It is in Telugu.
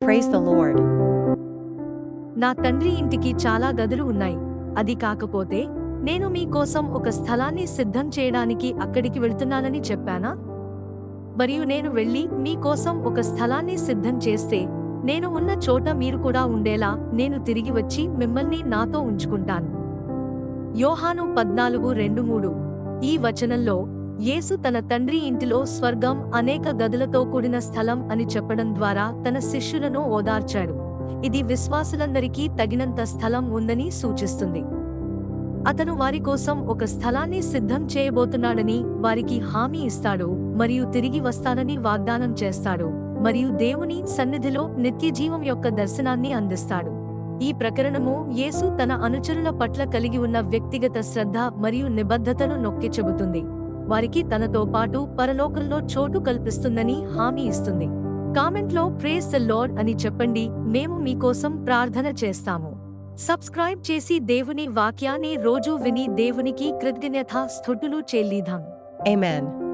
Praise the Lord. నా తండ్రి ఇంటికి చాలా గదులు ఉన్నాయి. అది కాకపోతే నేను మీకోసం ఒక స్థలాన్ని సిద్ధం చేయడానికి అక్కడికి వెళ్తున్నానని చెప్పానా? మరియు నేను వెళ్ళి మీకోసం ఒక స్థలాన్ని సిద్ధం చేస్తే నేను ఉన్న చోట మీరు కూడా ఉండేలా నేను తిరిగి వచ్చి మిమ్మల్ని నాతో ఉంచుకుంటాను. యోహాను 14:2-3. ఈ వచనంలో యేసు తన తండ్రి ఇంటిలో స్వర్గం అనేక గదులతో కూడిన స్థలం అని చెప్పడం ద్వారా తన శిష్యులను ఓదార్చాడు. ఇది విశ్వాసులందరికీ తగినంత స్థలం ఉందని సూచిస్తుంది. అతను వారి కోసం ఒక స్థలాన్ని సిద్ధం చేయబోతున్నాడని వారికి హామీ ఇస్తాడు మరియు తిరిగి వస్తానని వాగ్దానం చేస్తాడు మరియు దేవుని సన్నిధిలో నిత్యజీవం యొక్క దర్శనాన్ని అందిస్తాడు. ఈ ప్రకరణము యేసు తన అనుచరుల పట్ల కలిగి ఉన్న వ్యక్తిగత శ్రద్ధ మరియు నిబద్ధతను నొక్కి చెబుతుంది. వారికి తనతో పాటు పరలోకంలో చోటు కల్పిస్తుందని హామీ ఇస్తుంది. కామెంట్లో ప్రేజ్ ద లార్డ్ అని చెప్పండి. మేము మీకోసం ప్రార్థన చేస్తాము. సబ్స్క్రైబ్ చేసి దేవుని వాక్యాన్ని రోజూ విని దేవునికి కృతజ్ఞతాస్తుతులు చెల్లిద్దాం. Amen.